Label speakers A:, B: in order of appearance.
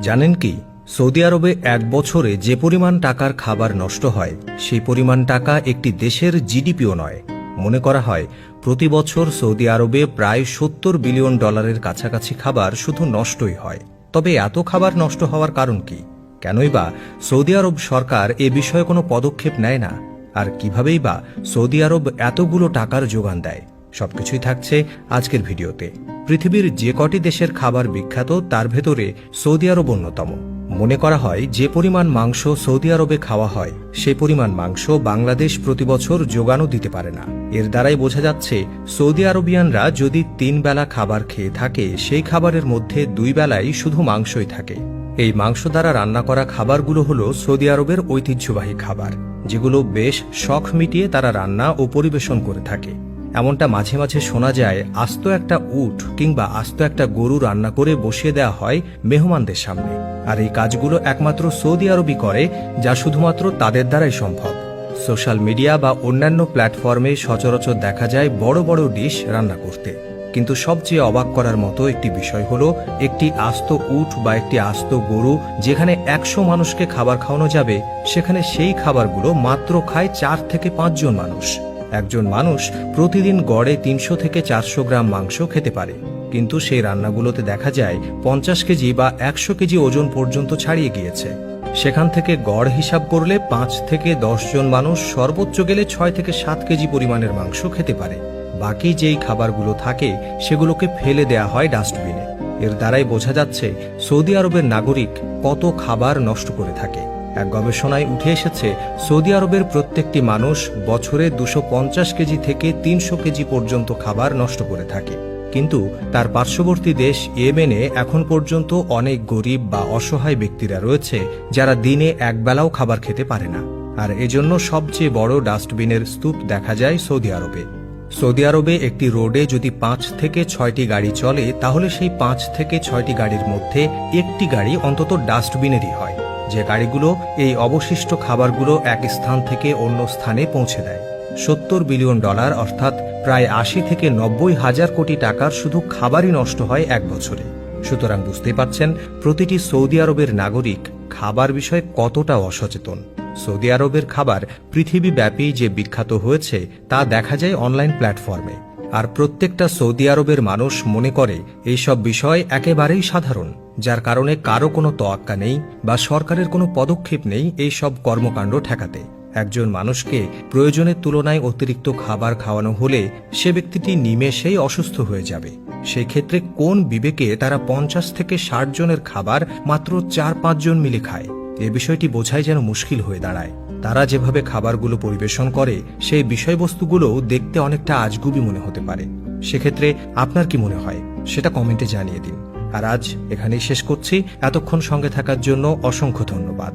A: জানেন কি, সৌদি আরবে এক বছরে যে পরিমাণ টাকার খাবার নষ্ট হয় সেই পরিমাণ টাকা একটি দেশের জিডিপিও নয়। মনে করা হয় প্রতি বছর সৌদি আরবে প্রায় $70 বিলিয়ন কাছাকাছি খাবার শুধু নষ্টই হয়। তবে এত খাবার নষ্ট হওয়ার কারণ কি? কেনই বা সৌদি আরব সরকার এ বিষয়ে কোনো পদক্ষেপ নেয় না? আর কিভাবেই বা সৌদি আরব এতগুলো টাকার যোগান দেয়? সবকিছুই থাকছে আজকের ভিডিওতে। পৃথিবীর যে কটি দেশের খাবার বিখ্যাত তার ভেতরে সৌদি আরব অন্যতম। মনে করা হয় যে পরিমাণ মাংস সৌদি আরবে খাওয়া হয় সেই পরিমাণ মাংস বাংলাদেশ প্রতি বছর যোগানও দিতে পারে না। এর দ্বারাই বোঝা যাচ্ছে সৌদি আরবিয়ানরা যদি 3 বেলা খাবার খেয়ে থাকে সেই খাবারের মধ্যে 2 বেলাই শুধু মাংসই থাকে। এই মাংস দ্বারা রান্না করা খাবারগুলো হলো সৌদি আরবের ঐতিহ্যবাহী খাবার, যেগুলো বেশ শখ মিটিয়ে তারা রান্না ও পরিবেশন করে থাকে। এমনটা মাঝে মাঝে শোনা যায় আস্ত একটা উট কিংবা আস্ত একটা গরু রান্না করে বসিয়ে দেওয়া হয় মেহমানদের সামনে। আর এই কাজগুলো একমাত্র সৌদি আরবই করে, যা শুধুমাত্র তাদের দ্বারাই সম্ভব। সোশ্যাল মিডিয়া বা অন্যান্য প্ল্যাটফর্মে সচরাচর দেখা যায় বড় বড় ডিশ রান্না করতে, কিন্তু সবচেয়ে অবাক করার মতো একটি বিষয় হলো একটি আস্ত উট বা একটি আস্ত গরু যেখানে 100 মানুষকে খাবার খাওয়ানো যাবে, সেখানে সেই খাবারগুলো মাত্র খায় 4 থেকে 5 জন মানুষ। একজন মানুষ প্রতিদিন গড়ে 300 থেকে 400 গ্রাম মাংস খেতে পারে, কিন্তু সেই রান্নাগুলোতে দেখা যায় 50 কেজি বা 100 কেজি ওজন পর্যন্ত ছাড়িয়ে গিয়েছে। সেখান থেকে গড় হিসাব করলে 5 থেকে 10 জন মানুষ সর্বোচ্চ গেলে 6 থেকে 7 কেজি পরিমাণের মাংস খেতে পারে। বাকি যেই খাবারগুলো থাকে সেগুলোকে ফেলে দেয়া হয় ডাস্টবিনে। এর দ্বারাই বোঝা যাচ্ছে সৌদি আরবের নাগরিক কত খাবার নষ্ট করে থাকে। এক গবেষণায় উঠে এসেছে সৌদি আরবের প্রত্যেকটি মানুষ বছরে 250 কেজি থেকে 300 কেজি পর্যন্ত খাবার নষ্ট করে থাকে। কিন্তু তার পার্শ্ববর্তী দেশ ইয়েমেনে এখন পর্যন্ত অনেক গরিব বা অসহায় ব্যক্তিরা রয়েছে যারা দিনে একবেলাও খাবার খেতে পারে না। আর এজন্য সবচেয়ে বড় ডাস্টবিনের স্তূপ দেখা যায় সৌদি আরবে। সৌদি আরবে একটি রোডে যদি 5 থেকে 6টি গাড়ি চলে, তাহলে সেই 5 থেকে 6টি গাড়ির মধ্যে একটি গাড়ি অন্তত ডাস্টবিনেরই হয়, যে গাড়িগুলো এই অবশিষ্ট খাবারগুলো এক স্থান থেকে অন্য স্থানে পৌঁছে দেয়। $70 বিলিয়ন অর্থাৎ প্রায় 80 থেকে 90 হাজার কোটি টাকার শুধু খাবারই নষ্ট হয় এক বছরে। সুতরাং বুঝতেই পারছেন প্রতিটি সৌদি আরবের নাগরিক খাবার বিষয়ে কতটা অসচেতন। সৌদি আরবের খাবার পৃথিবীব্যাপী যে বিখ্যাত হয়েছে তা দেখা যায় অনলাইন প্ল্যাটফর্মে। আর প্রত্যেকটা সৌদি আরবের মানুষ মনে করে এইসব বিষয় একেবারেই সাধারণ, যার কারণে কারো কোনো তোয়াক্কা নেই বা সরকারের কোনো পদক্ষেপ নেই এই সব কর্মকাণ্ড ঠেকাতে। একজন মানুষকে প্রয়োজনের তুলনায় অতিরিক্ত খাবার খাওয়ানো হলে সে ব্যক্তিটি নিমেষেই অসুস্থ হয়ে যাবে। সেই ক্ষেত্রে কোন বিবেকে তারা 50 থেকে 60 জনের খাবার মাত্র 4-5 জন মিলে খায়? এ বিষয়টি বোঝাই যেন মুশকিল হয়ে দাঁড়ায়। তারা যেভাবে খাবারগুলো পরিবেশন করে সেই বিষয়বস্তুগুলো দেখতে অনেকটা আজগুবি মনে হতে পারে। সেক্ষেত্রে আপনার কি মনে হয় সেটা কমেন্টে জানিয়ে দিন। আর আজ এখানেই শেষ করছি। এতক্ষণ সঙ্গে থাকার জন্য অসংখ্য ধন্যবাদ।